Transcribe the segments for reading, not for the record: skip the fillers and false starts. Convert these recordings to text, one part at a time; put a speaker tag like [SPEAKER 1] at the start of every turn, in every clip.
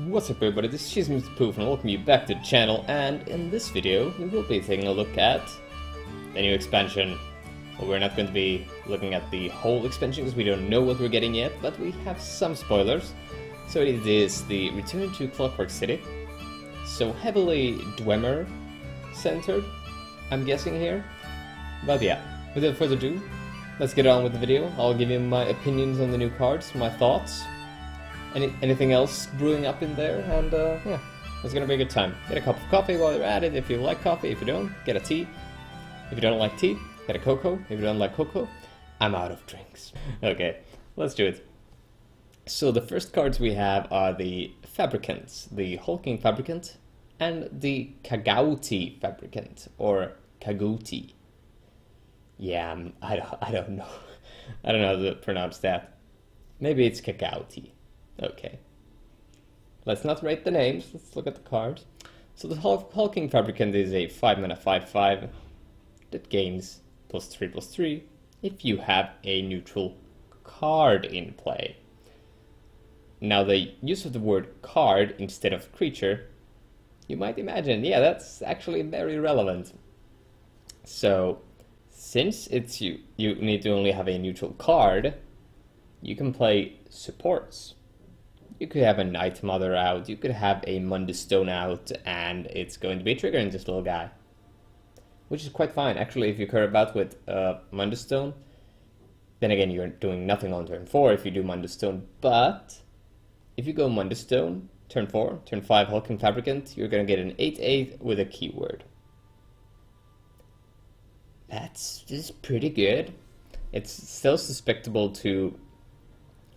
[SPEAKER 1] What's up everybody, this is Mr. Poof and welcome you back to the channel, and in this video we will be taking a look at the new expansion. Well, we're not going to be looking at the whole expansion because we don't know what we're getting yet, but we have some spoilers. So it is the return to Clockwork City, so heavily Dwemer centered, I'm guessing here. But yeah, without further ado, let's get on with the video. I'll give you my opinions on the new cards, my thoughts. Anything else brewing up in there, and yeah, it's gonna be a good time. Get a cup of coffee while you're at it if you like coffee. If you don't, get a tea. If you don't like tea, get a cocoa. If you don't like cocoa, I'm out of drinks. Okay, let's do it. So the first cards we have are the Fabricants, the Hulking Fabricant, and the Kagouti Fabricant, or Kagouti. Yeah, I don't know. I don't know how to pronounce that. Maybe it's Kagouti. Okay. Let's not rate the names, let's look at the cards. So the Hulking Fabricant is a 5-mana 5/5 that gains +3/+3 if you have a neutral card in play. Now the use of the word card instead of creature, you might imagine, yeah, that's actually very relevant. So since it's you need to only have a neutral card, you can play supports. You could have a Night Mother out, you could have a Mundus Stone out, and it's going to be triggering this little guy. Which is quite fine, actually, if you care about with Mundus Stone. Then again, you're doing nothing on turn 4 if you do Mundus Stone, but if you go Mundus Stone, turn 4, turn 5 Hulking Fabricant, you're going to get an 8/8 with a keyword. That's just pretty good. It's still susceptible to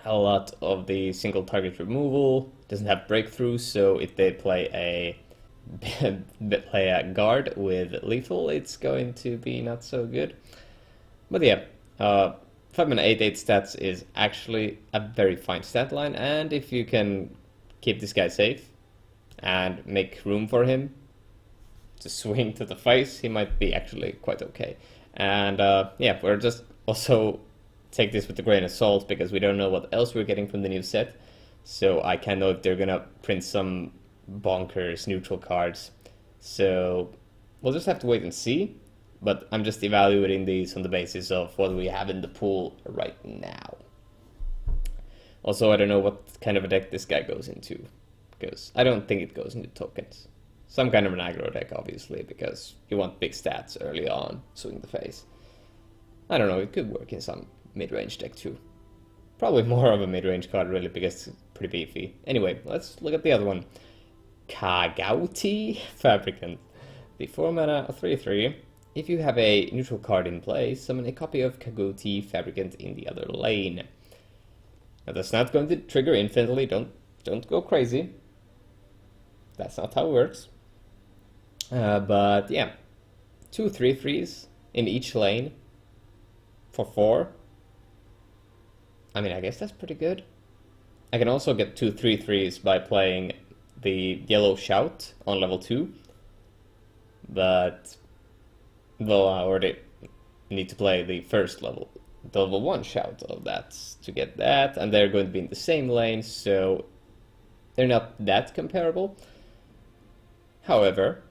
[SPEAKER 1] a lot of the single target removal, doesn't have breakthrough, so if they play a guard with lethal, it's going to be not so good. But yeah, 5-mana 8/8 stats is actually a very fine stat line, and if you can keep this guy safe and make room for him to swing to the face, he might be actually quite okay. And yeah, we're just also take this with a grain of salt because we don't know what else we're getting from the new set. So I can't know if they're gonna print some bonkers neutral cards. So we'll just have to wait and see. But I'm just evaluating these on the basis of what we have in the pool right now. Also, I don't know what kind of a deck this guy goes into, because I don't think it goes into tokens. Some kind of an aggro deck, obviously, because you want big stats early on, swing the face. I don't know, it could work in some mid-range deck too. Probably more of a mid-range card really because it's pretty beefy. Anyway, let's look at the other one. Kagouti Fabricant. The 4-mana 3/3. If you have a neutral card in play, summon a copy of Kagouti Fabricant in the other lane. Now that's not going to trigger infinitely, don't go crazy. That's not how it works. But yeah, 2 3/3s in each lane for 4. I mean, I guess that's pretty good. I can also get 2 3/3s by playing the Yellow Shout on level 2. But, well, I already need to play the first level, the level 1 Shout of that to get that. And they're going to be in the same lane, so they're not that comparable. However,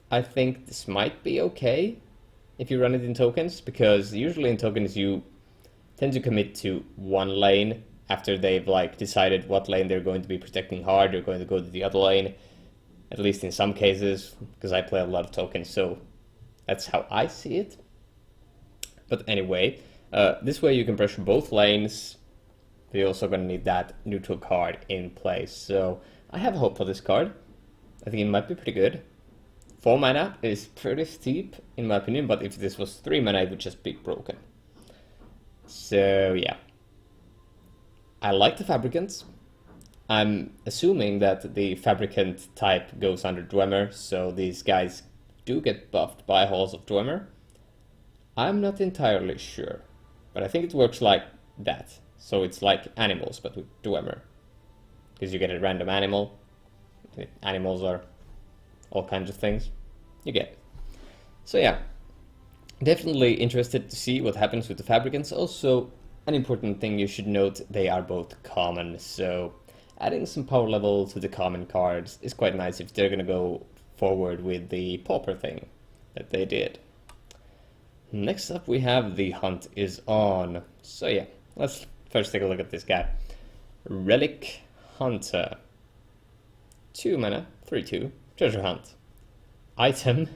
[SPEAKER 1] I think this might be okay if you run it in tokens, because usually in tokens you tend to commit to one lane after they've like decided what lane they're going to be protecting hard. They're going to go to the other lane, at least in some cases, because I play a lot of tokens, so that's how I see it. But anyway, this way you can pressure both lanes, but you're also going to need that neutral card in place. So I have hope for this card. I think it might be pretty good. 4 mana is pretty steep in my opinion, but if this was 3 mana it would just be broken. So yeah, I like the Fabricants. I'm assuming that the Fabricant type goes under Dwemer, so these guys do get buffed by Halls of Dwemer. I'm not entirely sure, but I think it works like that. So it's like animals, but with Dwemer. Because you get a random animal. Animals are all kinds of things. You get it. So yeah, definitely interested to see what happens with the Fabricants. Also, an important thing you should note, they are both common, so adding some power level to the common cards is quite nice if they're gonna go forward with the pauper thing that they did. Next up we have the hunt is on. So yeah, let's first take a look at this guy. Relic Hunter. 2 mana, 3/2, treasure hunt. Item,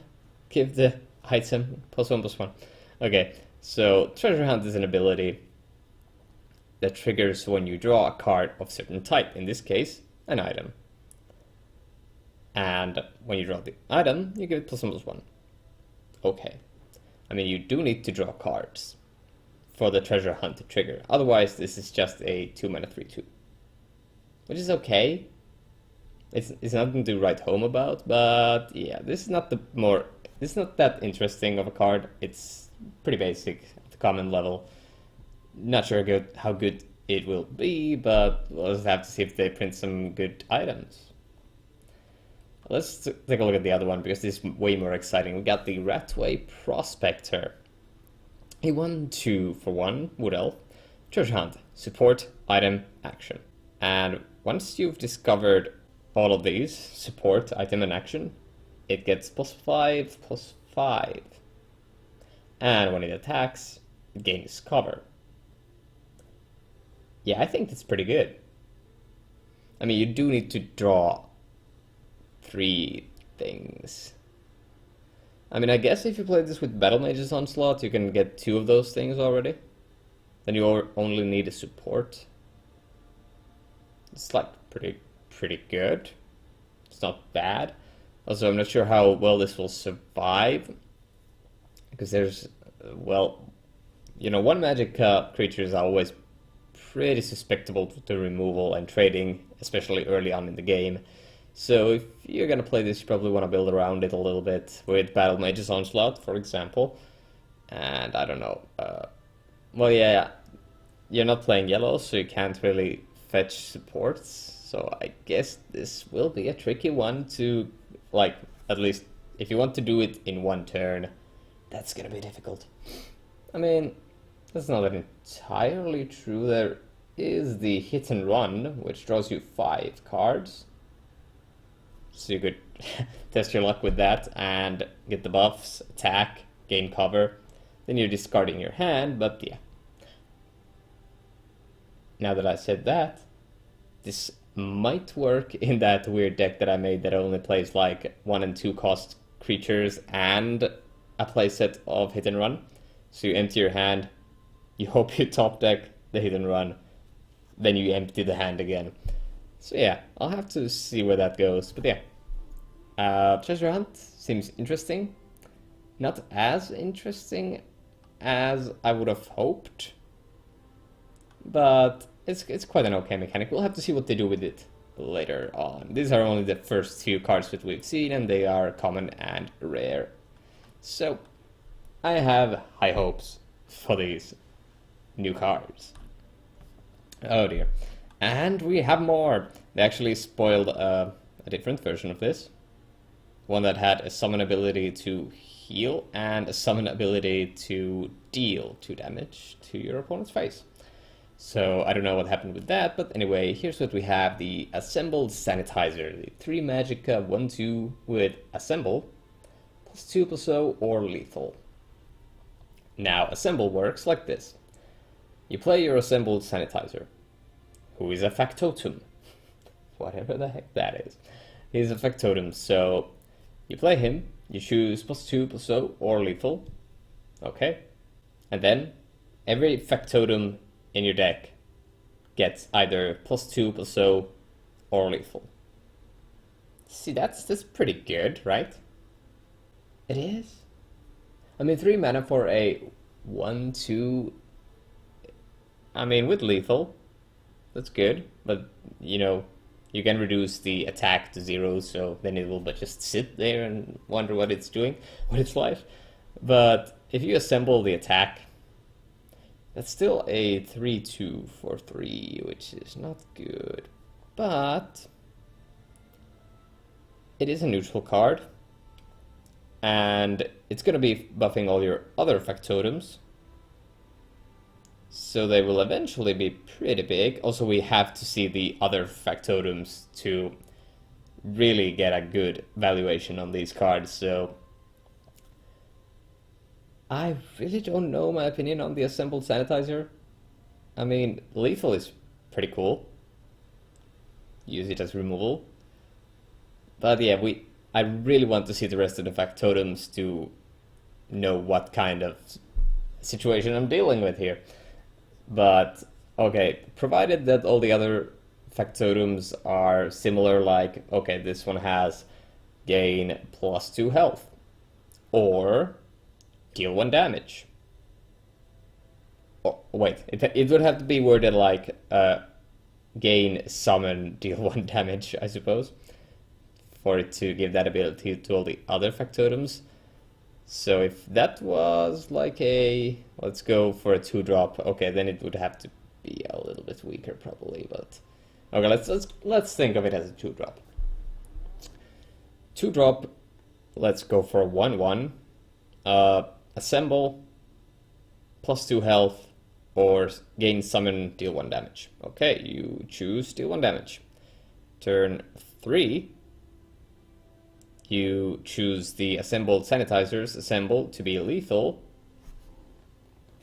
[SPEAKER 1] give the item +1/+1. Okay, so treasure hunt is an ability that triggers when you draw a card of certain type, in this case, an item. And when you draw the item, you give it +1/+1. Okay. I mean, you do need to draw cards for the treasure hunt to trigger. Otherwise, this is just a 2 mana 3/2. Which is okay. It's nothing to write home about, but yeah, this is not that interesting of a card. It's pretty basic at the common level. Not sure how good it will be, but we'll just have to see if they print some good items. Let's take a look at the other one, because this is way more exciting. We got the Ratway Prospector. A 1/2 for 1 Wood Elf. Treasure hunt. Support, item, action. And once you've discovered all of these, support, item, and action, it gets +5/+5. And when it attacks, it gains cover. Yeah, I think that's pretty good. I mean, you do need to draw 3 things. I mean, I guess if you play this with Battle Mage's Onslaught, you can get 2 of those things already. Then you only need a support. It's like pretty good. It's not bad. Also, I'm not sure how well this will survive, because there's, well, you know, 1 magic creatures are always pretty susceptible to removal and trading, especially early on in the game. So if you're gonna play this, you probably want to build around it a little bit with Battle Mage's Onslaught, for example. And I don't know. Well, yeah, you're not playing yellow, so you can't really fetch supports. So I guess this will be a tricky one to, like, at least if you want to do it in 1 turn, that's gonna be difficult. I mean, that's not entirely true. There is the hit and run, which draws you 5 cards. So you could test your luck with that and get the buffs, attack, gain cover. Then you're discarding your hand, but yeah. Now that I said that, this might work in that weird deck that I made that only plays like 1 and 2 cost creatures and a playset of hit and run. So you empty your hand, you hope you top deck the hit and run, then you empty the hand again. So yeah, I'll have to see where that goes, but yeah. Treasure Hunt seems interesting. Not as interesting as I would have hoped, but it's quite an okay mechanic. We'll have to see what they do with it later on. These are only the first few cards that we've seen, and they are common and rare. So I have high hopes for these new cards. Oh dear. And we have more. They actually spoiled a different version of this. One that had a summon ability to heal and a summon ability to deal 2 damage to your opponent's face. So I don't know what happened with that, but anyway, here's what we have. The Assembled Sanitizer. The 3 Magicka 1/2 with Assemble, +2/+0 or lethal. Now, Assemble works like this. You play your Assembled Sanitizer, who is a factotum. Whatever the heck that is. He's a factotum, so you play him, you choose +2/+0 or lethal. Okay. And then every factotum in your deck gets either +2/+0 or lethal. See, that's pretty good, right? It is. I mean, 3 mana for a 1/2. I mean, with lethal, that's good. But, you know, you can reduce the attack to 0, so then it will but just sit there and wonder what it's doing with its life. But if you assemble the attack, that's still a 3/2 for 3, which is not good. But it is a neutral card, and it's going to be buffing all your other factotums. So they will eventually be pretty big. Also, we have to see the other factotums to really get a good valuation on these cards. So I really don't know my opinion on the assembled sanitizer. I mean, lethal is pretty cool. Use it as removal. But yeah, I really want to see the rest of the factotums to know what kind of situation I'm dealing with here. But okay, provided that all the other factotums are similar, like, okay, this one has gain +2 health, or deal 1 damage. Oh, wait, it would have to be worded like gain, summon, deal 1 damage, I suppose, for it to give that ability to all the other factotums. So if that was like a, let's go for a 2-drop, okay, then it would have to be a little bit weaker probably, but okay, let's think of it as a 2-drop. 2-drop, let's go for a 1/1. Assemble, +2 health, or gain, summon, deal 1 damage. Okay, you choose deal 1 damage. Turn 3. You choose the assembled sanitizers, assemble to be lethal.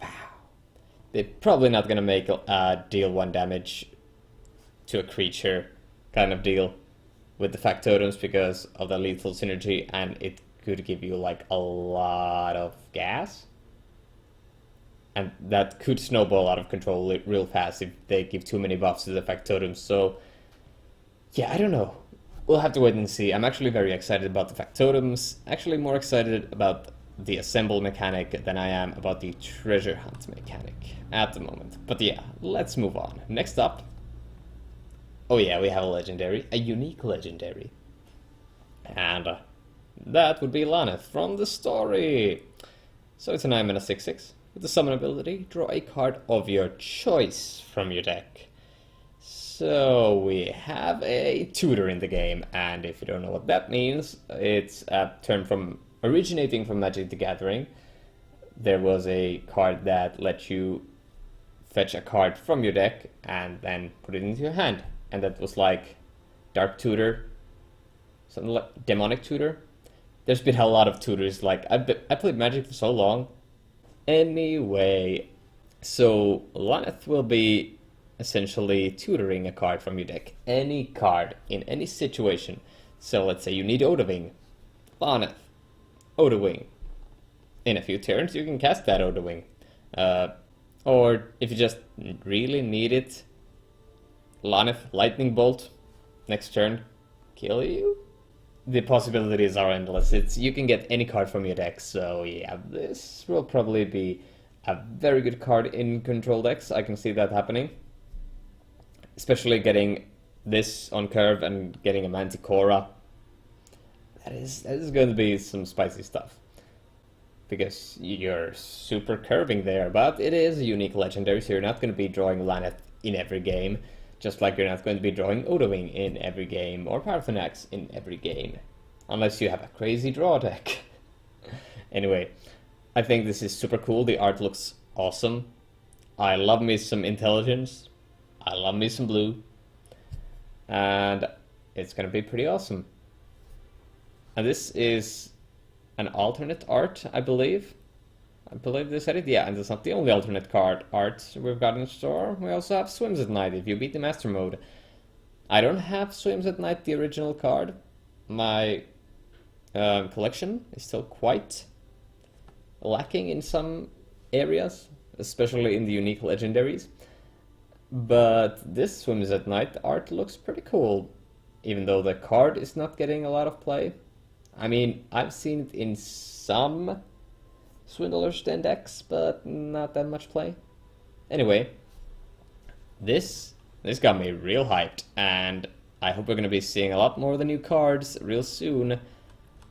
[SPEAKER 1] Wow. They're probably not gonna make a deal 1 damage to a creature kind of deal with the factotums because of the lethal synergy, and it could give you like a lot of gas. And that could snowball out of control real fast if they give too many buffs to the factotums. So yeah, I don't know. We'll have to wait and see. I'm actually very excited about the factotums. Actually more excited about the assemble mechanic than I am about the treasure hunt mechanic at the moment. But yeah, let's move on. Next up. Oh yeah, we have a legendary. A unique legendary. And that would be Laneth from the story. So it's a 9-mana 6/6. With the summon ability, draw a card of your choice from your deck. So we have a tutor in the game, and if you don't know what that means, it's a term from originating from Magic the Gathering. There was a card that let you fetch a card from your deck and then put it into your hand, and that was like Dark Tutor, something like Demonic Tutor. There's been a lot of tutors. Like I played Magic for so long. Anyway, so Laneth will be essentially tutoring a card from your deck. Any card in any situation. So let's say you need Odawing. Laneth. Odawing. In a few turns you can cast that Odawing. Or if you just really need it, Laneth Lightning Bolt. Next turn, kill you? The possibilities are endless. You can get any card from your deck, so yeah, this will probably be a very good card in control decks. I can see that happening. Especially getting this on curve and getting a Manticora. That is going to be some spicy stuff. Because you're super curving there, but it is a unique legendary, so you're not going to be drawing Laneth in every game. Just like you're not going to be drawing Odawing in every game, or Parthenax in every game. Unless you have a crazy draw deck. Anyway, I think this is super cool. The art looks awesome. I love me some intelligence. I love me some blue. And it's going to be pretty awesome. And this is an alternate art, I believe. I believe they said it. Yeah, and it's not the only alternate card art we've got in store. We also have Swims at Night if you beat the Master Mode. I don't have Swims at Night, the original card. My collection is still quite lacking in some areas, especially in the unique legendaries. But this Swims at Night art looks pretty cool, even though the card is not getting a lot of play. I mean, I've seen it in some Swindler's Den decks, but not that much play. Anyway, this got me real hyped, and I hope we're going to be seeing a lot more of the new cards real soon,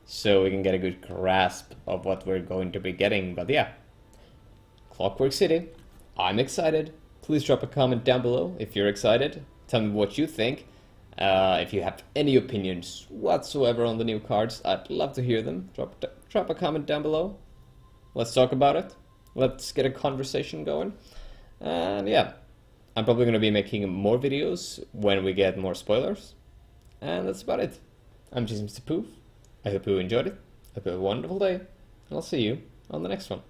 [SPEAKER 1] so we can get a good grasp of what we're going to be getting. But yeah, Clockwork City, I'm excited. Please drop a comment down below if you're excited. Tell me what you think. If you have any opinions whatsoever on the new cards, I'd love to hear them. Drop a comment down below. Let's talk about it. Let's get a conversation going. And yeah, I'm probably going to be making more videos when we get more spoilers. And that's about it. I'm just Mr. Poof. I hope you enjoyed it. I hope you have a wonderful day. And I'll see you on the next one.